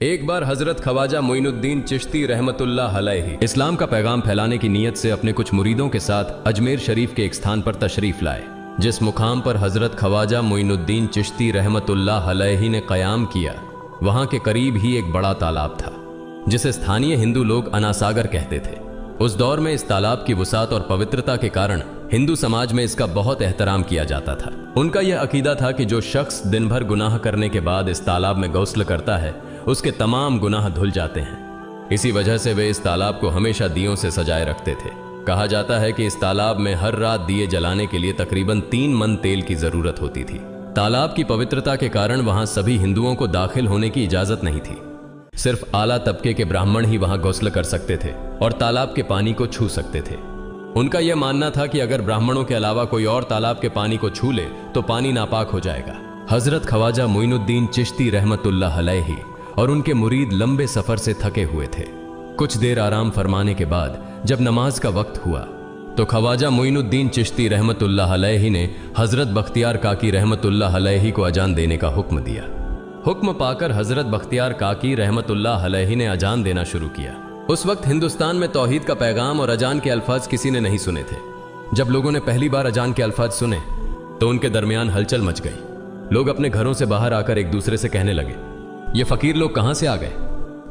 एक बार हजरत ख्वाजा मोइनुद्दीन चिश्ती रहमतुल्लाह अलैहि इस्लाम का पैगाम फैलाने की नीयत से अपने कुछ मुरीदों के साथ अजमेर शरीफ के एक स्थान पर तशरीफ लाए। जिस मुकाम पर हजरत ख्वाजा मोइनुद्दीन चिश्ती रहमतुल्लाह अलैहि ने क़याम किया, वहां के करीब ही एक बड़ा तालाब था जिसे स्थानीय हिंदू लोग अनासागर कहते थे। उस दौर में इस तालाब की वसात और पवित्रता के कारण हिंदू समाज में इसका बहुत एहतराम किया जाता था। उनका यह अकीदा था कि जो शख्स दिन भर गुनाह करने के बाद इस तालाब में गौस्ल करता है, उसके तमाम गुनाह धुल जाते हैं। इसी वजह से वे इस तालाब को हमेशा दियों से सजाए रखते थे। कहा जाता है कि इस तालाब में हर रात दिए जलाने के लिए तकरीबन 3 मन तेल की जरूरत होती थी। तालाब की पवित्रता के कारण वहां सभी हिंदुओं को दाखिल होने की इजाजत नहीं थी। सिर्फ आला तबके के ब्राह्मण ही वहां गौस्ल कर सकते थे और तालाब के पानी को छू सकते थे। उनका यह मानना था कि अगर ब्राह्मणों के अलावा कोई और तालाब के पानी को छू ले तो पानी नापाक हो जाएगा। हजरत ख्वाजा मोइनुद्दीन चिश्ती रहमतुल्लाह अलैहि और उनके मुरीद लंबे सफर से थके हुए थे। कुछ देर आराम फरमाने के बाद जब नमाज का वक्त हुआ तो ख्वाजा मोइनुद्दीन चिश्ती रहमतुल्लाह अलैहि ने हजरत बख्तियार काकी रहमतुल्लाह अलैहि को अजान देने का हुक्म दिया। हुक्म पाकर हजरत बख्तियार काकी रहमतुल्लाह अलैहि ने अजान देना शुरू किया। उस वक्त हिंदुस्तान में तौहीद का पैगाम और अजान के अल्फाज किसी ने नहीं सुने थे। जब लोगों ने पहली बार अजान के अल्फाज सुने तो उनके दरमियान हलचल मच गई। लोग अपने घरों से बाहर आकर एक दूसरे से कहने लगे, ये फकीर लोग कहां से आ गए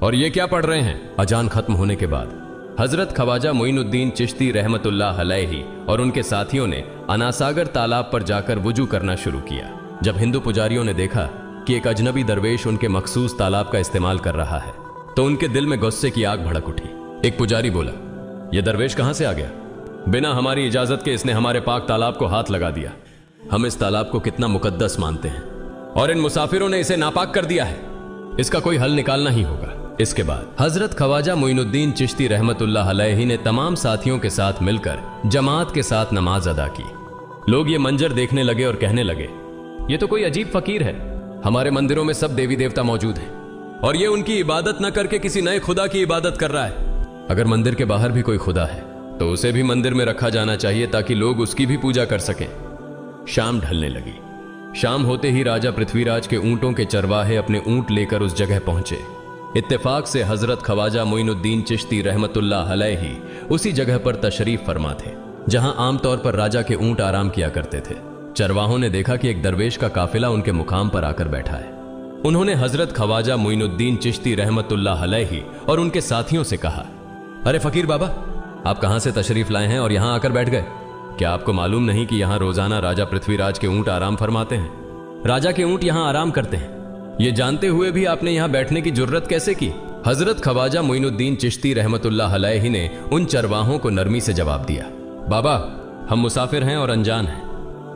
और ये क्या पढ़ रहे हैं। अजान खत्म होने के बाद हजरत ख्वाजा मोइनुद्दीन चिश्ती रहमतुल्लाह अलैहि और उनके साथियों ने अनासागर तालाब पर जाकर वुजू करना शुरू किया। जब हिंदू पुजारियों ने देखा कि एक अजनबी दरवेश उनके मखसूस तालाब का इस्तेमाल कर रहा है तो उनके दिल में गुस्से की आग भड़क उठी। एक पुजारी बोला, यह दरवेश कहां से आ गया? बिना हमारी इजाजत के इसने हमारे पाक तालाब को हाथ लगा दिया। हम इस तालाब को कितना मुकद्दस मानते हैं और इन मुसाफिरों ने इसे नापाक कर दिया है। इसका कोई हल निकालना ही होगा। इसके बाद हजरत ख्वाजा मोइनुद्दीन चिश्ती रहमतुल्लाह अलैहि ने तमाम साथियों के साथ मिलकर जमात के साथ नमाज अदा की। लोग ये मंजर देखने लगे और कहने लगे, ये तो कोई अजीब फकीर है। हमारे मंदिरों में सब देवी देवता मौजूद हैं और ये उनकी इबादत न करके किसी नए खुदा की इबादत कर रहा है। अगर मंदिर के बाहर भी कोई खुदा है तो उसे भी मंदिर में रखा जाना चाहिए ताकि लोग उसकी भी पूजा कर सकें। शाम ढलने लगी। शाम होते ही राजा पृथ्वीराज के ऊंटों के चरवाहे अपने ऊंट लेकर उस जगह पहुंचे। इत्तेफाक से हजरत ख्वाजा मोइनुद्दीन चिश्ती रहमतुल्लाह अलैहि उसी जगह पर तशरीफ फरमा थे जहां आमतौर पर राजा के ऊंट आराम किया करते थे। चरवाहों ने देखा कि एक दरवेश का काफिला उनके मुकाम पर आकर बैठा है। उन्होंने हजरत ख्वाजा मोइनुद्दीन चिश्ती रहमतुल्लाह अलैहि और उनके साथियों से कहा, अरे फकीर बाबा, आप कहां से तशरीफ लाए हैं और यहां आकर बैठ गए? क्या आपको मालूम नहीं कि यहां रोजाना राजा पृथ्वीराज के ऊंट आराम फरमाते हैं? राजा के ऊंट यहां आराम करते हैं। ये जानते हुए भी आपने यहां बैठने की जुर्रत कैसे की? हजरत ख्वाजा मोइनुद्दीन चिश्ती रहमतुल्लाह अलैहि ने उन चरवाहों को नरमी से जवाब दिया, बाबा, हम मुसाफिर हैं और अनजान हैं।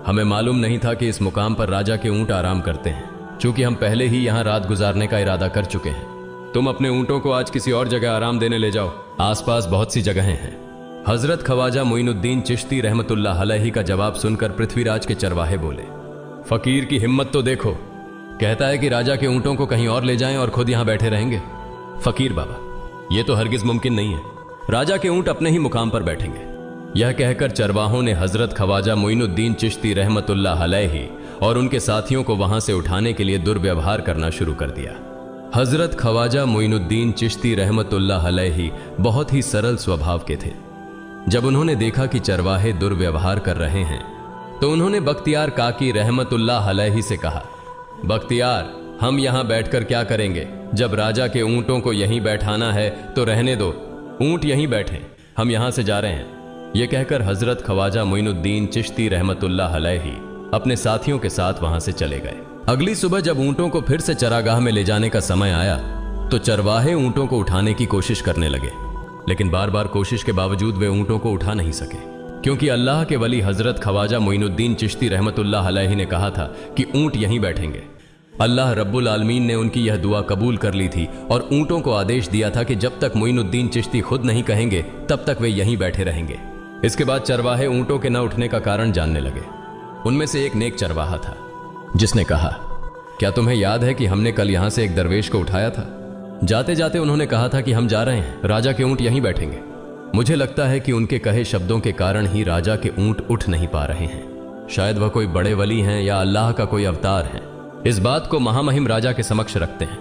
हमें मालूम नहीं था कि इस मुकाम पर राजा के ऊंट आराम करते हैं। चूंकि हम पहले ही यहां रात गुजारने का इरादा कर चुके हैं, तुम अपने ऊंटों को आज किसी और जगह आराम देने ले जाओ। आसपास बहुत सी जगहें हैं। हजरत ख्वाजा मोइनुद्दीन चिश्ती रहमतुल्लाह अलैहि का जवाब सुनकर पृथ्वीराज के चरवाहे बोले, फकीर की हिम्मत तो देखो, कहता है कि राजा के ऊंटों को कहीं और ले जाएं और खुद यहां बैठे रहेंगे। फकीर बाबा, यह तो हरगिज मुमकिन नहीं है। राजा के ऊंट अपने ही मुकाम पर बैठेंगे। यह कहकर चरवाहों ने हजरत ख्वाजा मोइनुद्दीन चिश्ती रहमतुल्लाह अलैहि और उनके साथियों को वहां से उठाने के लिए दुर्व्यवहार करना शुरू कर दिया। हजरत ख्वाजा मोइनुद्दीन चिश्ती रहमतुल्लाह अलैहि बहुत ही सरल स्वभाव के थे। जब उन्होंने देखा कि चरवाहे दुर्व्यवहार कर रहे हैं तो उन्होंने बख्तियार काकी रहमतुल्लाह अलैहि से कहा, बख्तियार, हम यहां बैठकर क्या करेंगे? जब राजा के ऊंटों को यहीं बैठाना है तो रहने दो, ऊंट यहीं बैठे, हम यहां से जा रहे हैं। यह कहकर हजरत ख्वाजा मोइनुद्दीन चिश्ती रहमतुल्लाह अलैहि अपने साथियों के साथ वहां से चले गए। अगली सुबह जब ऊंटों को फिर से चरागाह में ले जाने का समय आया तो चरवाहे ऊंटों को उठाने की कोशिश करने लगे, लेकिन बार बार कोशिश के बावजूद वे ऊंटों को उठा नहीं सके, क्योंकि अल्लाह के वली हजरत ख्वाजा मोइनुद्दीन चिश्ती रहमतुल्लाह अलैहि ने कहा था कि ऊंट यहीं बैठेंगे। अल्लाह रब्बुल आलमीन ने उनकी यह दुआ कबूल कर ली थी और ऊंटों को आदेश दिया था कि जब तक मोइनुद्दीन चिश्ती खुद नहीं कहेंगे तब तक वे यहीं बैठे रहेंगे। इसके बाद चरवाहे ऊंटों के न उठने का कारण जानने लगे। उनमें से एक नेक चरवाहा था जिसने कहा, क्या तुम्हें याद है कि हमने कल यहां से एक दरवेश को उठाया था? जाते जाते उन्होंने कहा था कि हम जा रहे हैं, राजा के ऊंट यहीं बैठेंगे। मुझे लगता है कि उनके कहे शब्दों के कारण ही राजा के ऊंट उठ नहीं पा रहे हैं। शायद वह कोई बड़े वली हैं या अल्लाह का कोई अवतार है। इस बात को महामहिम राजा के समक्ष रखते हैं।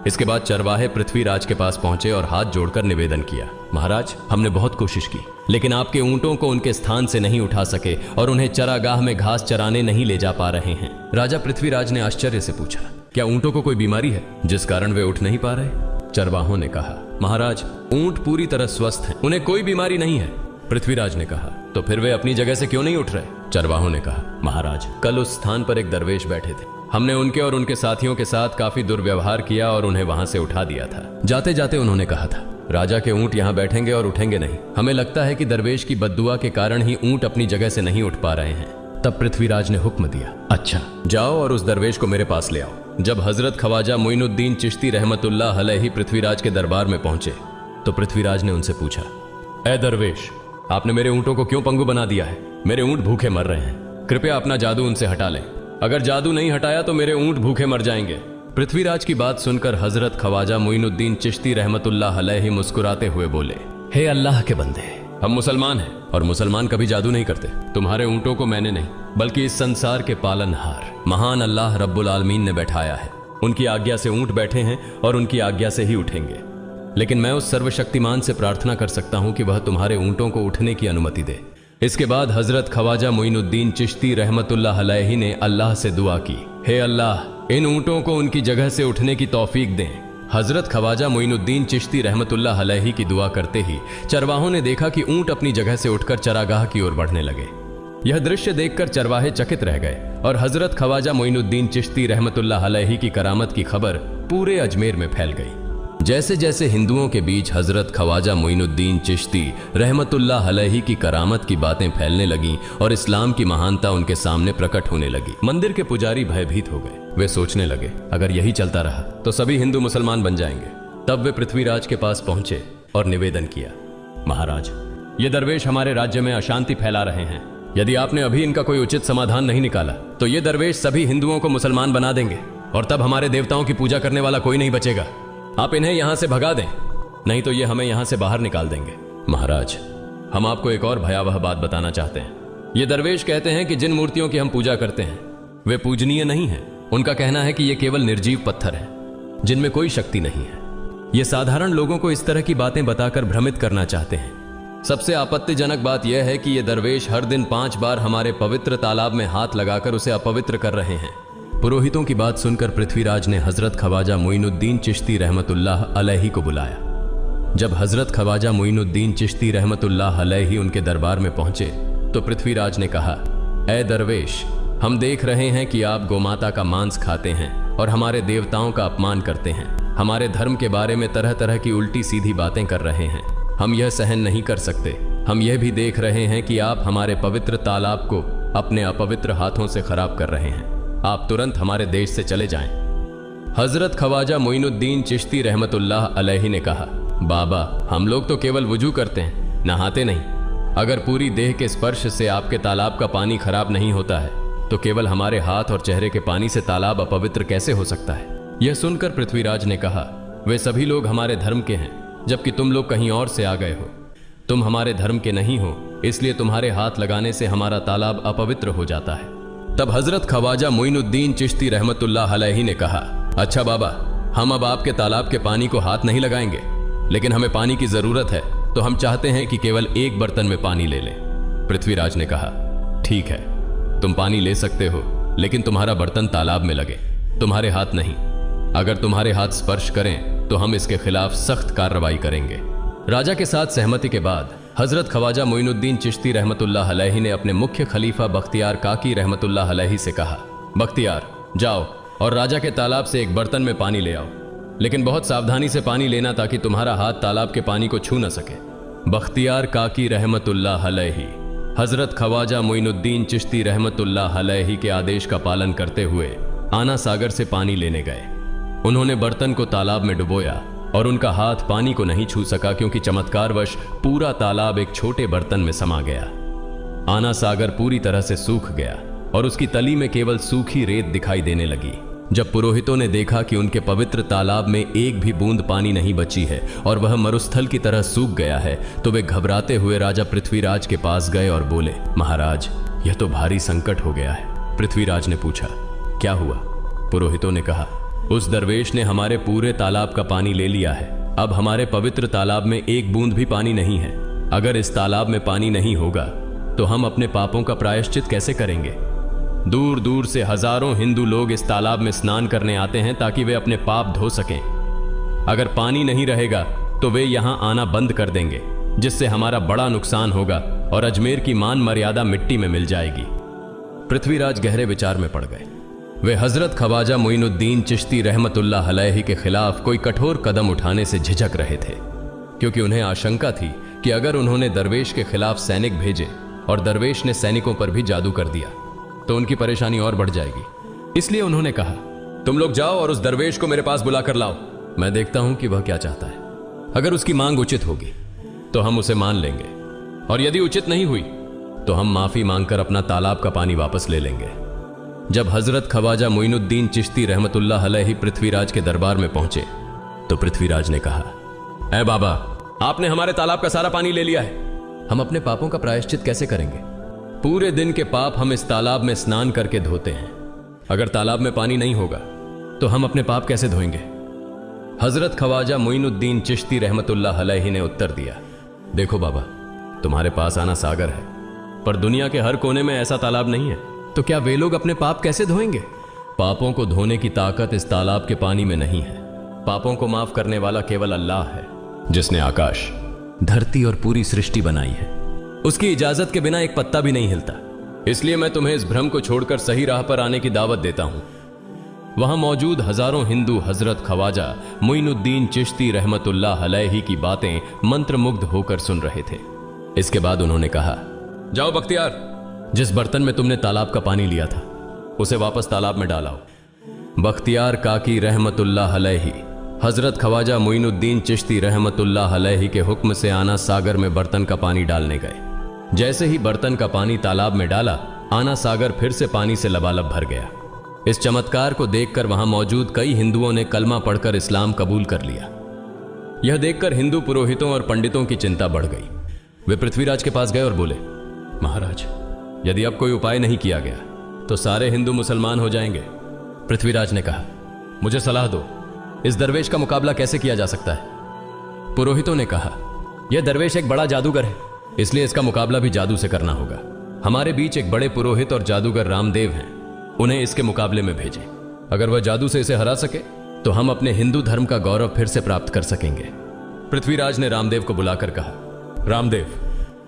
इसके बाद चरवाहे पृथ्वीराज के पास पहुंचे और हाथ जोड़कर निवेदन किया, महाराज, हमने बहुत कोशिश की, लेकिन आपके ऊंटों को उनके स्थान से नहीं उठा सके और उन्हें चरागाह में घास चराने नहीं ले जा पा रहे हैं। राजा पृथ्वीराज ने आश्चर्य से पूछा, क्या ऊंटों को कोई बीमारी है जिस कारण वे उठ नहीं पा रहे? चरवाहों ने कहा, महाराज, ऊंट पूरी तरह स्वस्थ हैं, उन्हें कोई बीमारी नहीं है। पृथ्वीराज ने कहा, तो फिर वे अपनी जगह से क्यों नहीं उठ रहे? चरवाहों ने कहा, महाराज, कल उस स्थान पर एक दरवेश बैठे थे, हमने उनके और उनके साथियों के साथ काफी दुर्व्यवहार किया और उन्हें वहां से उठा दिया था। जाते जाते उन्होंने कहा था, राजा के ऊंट यहाँ बैठेंगे और उठेंगे नहीं। हमें लगता है कि दरवेश की बद्दुआ के कारण ही ऊंट अपनी जगह से नहीं उठ पा रहे हैं। तब पृथ्वीराज ने हुक्म दिया, अच्छा, जाओ और उस दरवेश को मेरे पास ले आओ। जब हजरत ख्वाजा मोइनुद्दीन चिश्ती रहमतुल्लाह अलैहि पृथ्वीराज के दरबार में पहुंचे तो पृथ्वीराज ने उनसे पूछा, ए दरवेश, आपने मेरे ऊंटों को क्यों पंगु बना दिया है? मेरे ऊंट भूखे मर रहे हैं, कृपया अपना जादू उनसे हटा लें। अगर जादू नहीं हटाया तो मेरे ऊंट भूखे मर जाएंगे। पृथ्वीराज की बात सुनकर हजरत ख्वाजा मोइनुद्दीन चिश्ती रहमतुल्लाह अलैहि मुस्कुराते हुए बोले, हे अल्लाह के बंदे, हम मुसलमान हैं और मुसलमान कभी जादू नहीं करते। तुम्हारे ऊंटों को मैंने नहीं बल्कि इस संसार के पालनहार महान अल्लाह रब्बुल आलमीन ने बैठाया है। उनकी आज्ञा से ऊंट बैठे हैं और उनकी आज्ञा से ही उठेंगे। लेकिन मैं उस सर्वशक्तिमान से प्रार्थना कर सकता हूं कि वह तुम्हारे ऊंटों को उठने की अनुमति दे। इसके बाद हजरत ख्वाजा मोइनुद्दीन चिश्ती रहमतुल्लाह अलैहि ने अल्लाह से दुआ की, हे अल्लाह, इन ऊंटों को उनकी जगह से उठने की तौफीक दें। हजरत ख्वाजा मोइनुद्दीन चिश्ती रहमतुल्लाह अलैहि की दुआ करते ही चरवाहों ने देखा कि ऊंट अपनी जगह से उठकर चरागाह की ओर बढ़ने लगे। यह दृश्य देखकर चरवाहे चकित रह गए और हजरत ख्वाजा मोइनुद्दीन चिश्ती रहमतुल्लाह अलैहि की करामत की खबर पूरे अजमेर में फैल गई। जैसे जैसे हिंदुओं के बीच हजरत ख्वाजा मोइनुद्दीन चिश्ती रहमतुल्लाह अलैहि की करामत की बातें फैलने लगीं और इस्लाम की महानता उनके सामने प्रकट होने लगी, मंदिर के पुजारी भयभीत हो गए। वे सोचने लगे, अगर यही चलता रहा तो सभी हिंदू मुसलमान बन जाएंगे। तब वे पृथ्वीराज के पास पहुंचे और निवेदन किया, महाराज, ये दरवेश हमारे राज्य में अशांति फैला रहे हैं। यदि आपने अभी इनका कोई उचित समाधान नहीं निकाला तो ये दरवेश सभी हिंदुओं को मुसलमान बना देंगे और तब हमारे देवताओं की पूजा करने वाला कोई नहीं बचेगा। आप इन्हें यहां से भगा दें, नहीं तो ये हमें यहां से बाहर निकाल देंगे। महाराज, हम आपको एक और भयावह बात बताना चाहते हैं। ये दरवेश कहते हैं कि जिन मूर्तियों की हम पूजा करते हैं वे पूजनीय नहीं है। उनका कहना है कि ये केवल निर्जीव पत्थर है जिनमें कोई शक्ति नहीं है। ये साधारण लोगों को इस तरह की बातें बताकर भ्रमित करना चाहते हैं। सबसे आपत्तिजनक बात यह है कि ये दरवेश हर दिन 5 बार हमारे पवित्र तालाब में हाथ लगाकर उसे अपवित्र कर रहे हैं। पुरोहितों की बात सुनकर पृथ्वीराज ने हजरत ख्वाजा मोइनुद्दीन चिश्ती रहमतुल्लाह अलैहि को बुलाया। जब हजरत ख्वाजा मोइनुद्दीन चिश्ती रहमतुल्लाह अलैहि उनके दरबार में पहुंचे तो पृथ्वीराज ने कहा, ए दरवेश, हम देख रहे हैं कि आप गोमाता का मांस खाते हैं और हमारे देवताओं का अपमान करते हैं। हमारे धर्म के बारे में तरह तरह की उल्टी सीधी बातें कर रहे हैं। हम यह सहन नहीं कर सकते। हम यह भी देख रहे हैं कि आप हमारे पवित्र तालाब को अपने अपवित्र हाथों से खराब कर रहे हैं। आप तुरंत हमारे देश से चले जाएं। हजरत ख्वाजा मोइनुद्दीन चिश्ती रहमतुल्लाह अलैहि ने कहा, बाबा, हम लोग तो केवल वुजू करते हैं, नहाते नहीं। अगर पूरी देह के स्पर्श से आपके तालाब का पानी खराब नहीं होता है तो केवल हमारे हाथ और चेहरे के पानी से तालाब अपवित्र कैसे हो सकता है? यह सुनकर पृथ्वीराज ने कहा, वे सभी लोग हमारे धर्म के हैं जबकि तुम लोग कहीं और से आ गए हो। तुम हमारे धर्म के नहीं हो, इसलिए तुम्हारे हाथ लगाने से हमारा तालाब अपवित्र हो जाता है। तब हजरत ख्वाजा मोइनुद्दीन चिश्ती रहमतुल्लाह अलैहि ने कहा, अच्छा बाबा, हम अब आपके तालाब के पानी को हाथ नहीं लगाएंगे, लेकिन हमें पानी की जरूरत है तो हम चाहते हैं कि केवल एक बर्तन में पानी ले लें। पृथ्वीराज ने कहा, ठीक है, तुम पानी ले सकते हो, लेकिन तुम्हारा बर्तन तालाब में लगे, तुम्हारे हाथ नहीं। अगर तुम्हारे हाथ स्पर्श करें तो हम इसके खिलाफ सख्त कार्रवाई करेंगे। राजा के साथ सहमति के बाद हजरत ख्वाजा मोइनुद्दीन चिश्ती रहमतुल्लाह अलैहि ने अपने मुख्य खलीफा बख्तियार काकी रहमतुल्लाह अलैहि से कहा, बख्तियार, जाओ और राजा के तालाब से एक बर्तन में पानी ले आओ, लेकिन बहुत सावधानी से पानी लेना ताकि तुम्हारा हाथ तालाब के पानी को छू न सके। बख्तियार काकी रहमतुल्लाह अलैहि हजरत ख्वाजा मोइनुद्दीन चिश्ती रहमतुल्लाह अलैहि के आदेश का पालन करते हुए आना सागर से पानी लेने गए। उन्होंने बर्तन को तालाब में डुबोया और उनका हाथ पानी को नहीं छू सका क्योंकि चमत्कारवश पूरा तालाब एक छोटे बर्तन में समा गया। आना सागर पूरी तरह से सूख गया और उसकी तली में केवल सूखी रेत दिखाई देने लगी। जब पुरोहितों ने देखा कि उनके पवित्र तालाब में एक भी बूंद पानी नहीं बची है और वह मरुस्थल की तरह सूख गया है तो वे घबराते हुए राजा पृथ्वीराज के पास गए और बोले, महाराज, यह तो भारी संकट हो गया है। पृथ्वीराज ने पूछा, क्या हुआ? पुरोहितों ने कहा, उस दरवेश ने हमारे पूरे तालाब का पानी ले लिया है। अब हमारे पवित्र तालाब में एक बूंद भी पानी नहीं है। अगर इस तालाब में पानी नहीं होगा तो हम अपने पापों का प्रायश्चित कैसे करेंगे? दूर दूर से हजारों हिंदू लोग इस तालाब में स्नान करने आते हैं ताकि वे अपने पाप धो सकें। अगर पानी नहीं रहेगा तो वे यहां आना बंद कर देंगे, जिससे हमारा बड़ा नुकसान होगा और अजमेर की मान मर्यादा मिट्टी में मिल जाएगी। पृथ्वीराज गहरे विचार में पड़ गए। वे हजरत ख्वाजा मोइनुद्दीन चिश्ती रहमतुल्लाह अलैहि के खिलाफ कोई कठोर कदम उठाने से झिझक रहे थे, क्योंकि उन्हें आशंका थी कि अगर उन्होंने दरवेश के खिलाफ सैनिक भेजे और दरवेश ने सैनिकों पर भी जादू कर दिया तो उनकी परेशानी और बढ़ जाएगी। इसलिए उन्होंने कहा, तुम लोग जाओ और उस दरवेश को मेरे पास बुला कर लाओ। मैं देखता हूं कि वह क्या चाहता है। अगर उसकी मांग उचित होगी तो हम उसे मान लेंगे, और यदि उचित नहीं हुई तो हम माफी मांगकर अपना तालाब का पानी वापस ले लेंगे। जब हजरत ख्वाजा मोइनुद्दीन चिश्ती रहमतुल्लाह अलैहि पृथ्वीराज के दरबार में पहुंचे तो पृथ्वीराज ने कहा, ऐ बाबा, आपने हमारे तालाब का सारा पानी ले लिया है। हम अपने पापों का प्रायश्चित कैसे करेंगे? पूरे दिन के पाप हम इस तालाब में स्नान करके धोते हैं। अगर तालाब में पानी नहीं होगा तो हम अपने पाप कैसे धोएंगे? हजरत ख्वाजा मोइनुद्दीन चिश्ती रहमतुल्लाह अलैहि ने उत्तर दिया, देखो बाबा, तुम्हारे पास आना सागर है, पर दुनिया के हर कोने में ऐसा तालाब नहीं है, तो क्या वे लोग अपने पाप कैसे धोएंगे? पापों को धोने की ताकत इस तालाब के पानी में नहीं है। पापों को माफ करने वाला केवल अल्लाह है, जिसने आकाश, धरती और पूरी सृष्टि बनाई है। उसकी इजाजत के बिना एक पत्ता भी नहीं हिलता। इसलिए मैं तुम्हें इस भ्रम को छोड़कर सही राह पर आने की दावत देता हूं। वहां मौजूद हजारों हिंदू हजरत ख्वाजा मोइनुद्दीन चिश्ती रहमतुल्लाह अलैहि की बातें मंत्रमुग्ध होकर सुन रहे थे। इसके बाद उन्होंने कहा, जाओ बख्तियार, जिस बर्तन में तुमने तालाब का पानी लिया था उसे वापस तालाब में डालाओ। बख्तियार काकी रहमतुल्लाह अलैहि हजरत ख्वाजा मोइनुद्दीन चिश्ती रहमतुल्लाह अलैहि के हुक्म से आना सागर में बर्तन का पानी डालने गए। जैसे ही बर्तन का पानी तालाब में डाला, आना सागर फिर से पानी से लबालब भर गया। इस चमत्कार को देखकर वहां मौजूद कई हिंदुओं ने कलमा पढ़कर इस्लाम कबूल कर लिया। यह देखकर हिंदू पुरोहितों और पंडितों की चिंता बढ़ गई। वे पृथ्वीराज के पास गए और बोले, महाराज, यदि अब कोई उपाय नहीं किया गया तो सारे हिंदू मुसलमान हो जाएंगे। पृथ्वीराज ने कहा, मुझे सलाह दो, इस दरवेश का मुकाबला कैसे किया जा सकता है? पुरोहितों ने कहा, यह दरवेश एक बड़ा जादूगर है, इसलिए इसका मुकाबला भी जादू से करना होगा। हमारे बीच एक बड़े पुरोहित और जादूगर रामदेव हैं, उन्हें इसके मुकाबले में भेजें। अगर वह जादू से इसे हरा सके तो हम अपने हिंदू धर्म का गौरव फिर से प्राप्त कर सकेंगे। पृथ्वीराज ने रामदेव को बुलाकर कहा, रामदेव,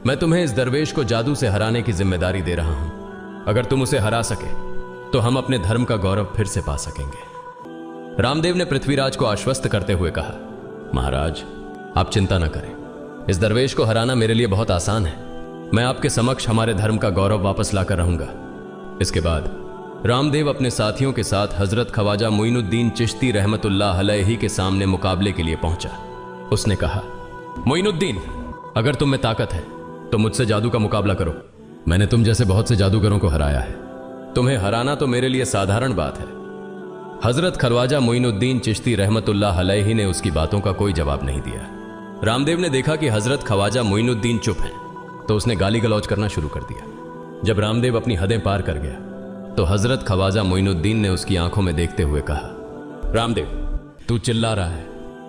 मैं तुम्हें इस दरवेश को जादू से हराने की जिम्मेदारी दे रहा हूं। अगर तुम उसे हरा सके तो हम अपने धर्म का गौरव फिर से पा सकेंगे। रामदेव ने पृथ्वीराज को आश्वस्त करते हुए कहा, महाराज, आप चिंता न करें, इस दरवेश को हराना मेरे लिए बहुत आसान है। मैं आपके समक्ष हमारे धर्म का गौरव वापस लाकर रहूंगा। इसके बाद रामदेव अपने साथियों के साथ हजरत ख्वाजा मोइनुद्दीन चिश्ती रहमतुल्लाह अलैहि के सामने मुकाबले के लिए पहुंचा। उसने कहा, मोइनुद्दीन, अगर तुम में ताकत है तो मुझसे जादू का मुकाबला करो। मैंने तुम जैसे बहुत से जादूगरों को हराया है। तुम्हें हराना तो मेरे लिए साधारण बात है। हजरत ख्वाजा मोइनुद्दीन चिश्ती रहमतुल्लाह अलैहि ने उसकी बातों का कोई जवाब नहीं दिया। रामदेव ने देखा कि हजरत ख्वाजा मोइनुद्दीन चुप हैं, तो उसने गाली गलौज करना शुरू कर दिया। जब रामदेव अपनी हदें पार कर गया तो हजरत ख्वाजा मोइनुद्दीन ने उसकी आंखों में देखते हुए कहा, रामदेव, तू चिल्ला रहा है,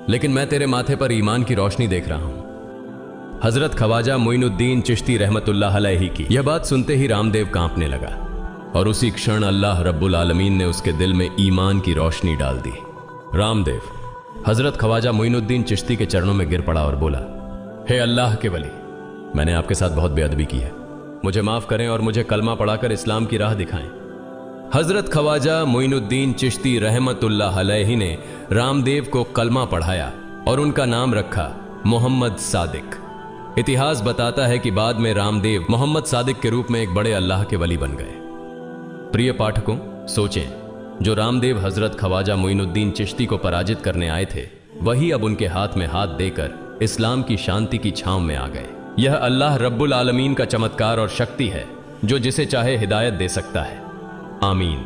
लेकिन मैं तेरे माथे पर ईमान की रोशनी देख रहा हूं। हजरत ख्वाजा मोइनुद्दीन चिश्ती रहमतुल्लाह अलैहि की यह बात सुनते ही रामदेव कांपने लगा, और उसी क्षण अल्लाह रब्बुल आलमीन ने उसके दिल में ईमान की रोशनी डाल दी। रामदेव हजरत ख्वाजा मोइनुद्दीन चिश्ती के चरणों में गिर पड़ा और बोला, हे अल्लाह के वली, मैंने आपके साथ बहुत बेअदबी की है, मुझे माफ करें और मुझे कलमा पढ़ाकर इस्लाम की राह दिखाएं। हजरत ख्वाजा मोइनुद्दीन चिश्ती रहमतुल्लाह अलैहि ने रामदेव को कलमा पढ़ाया और उनका नाम रखा मोहम्मद सादिक। इतिहास बताता है कि बाद में रामदेव मोहम्मद सादिक के रूप में एक बड़े अल्लाह के वली बन गए। प्रिय पाठकों, सोचें, जो रामदेव हजरत ख्वाजा मोइनुद्दीन चिश्ती को पराजित करने आए थे, वही अब उनके हाथ में हाथ देकर इस्लाम की शांति की छांव में आ गए। यह अल्लाह रब्बुल आलमीन का चमत्कार और शक्ति है, जो जिसे चाहे हिदायत दे सकता है। आमीन।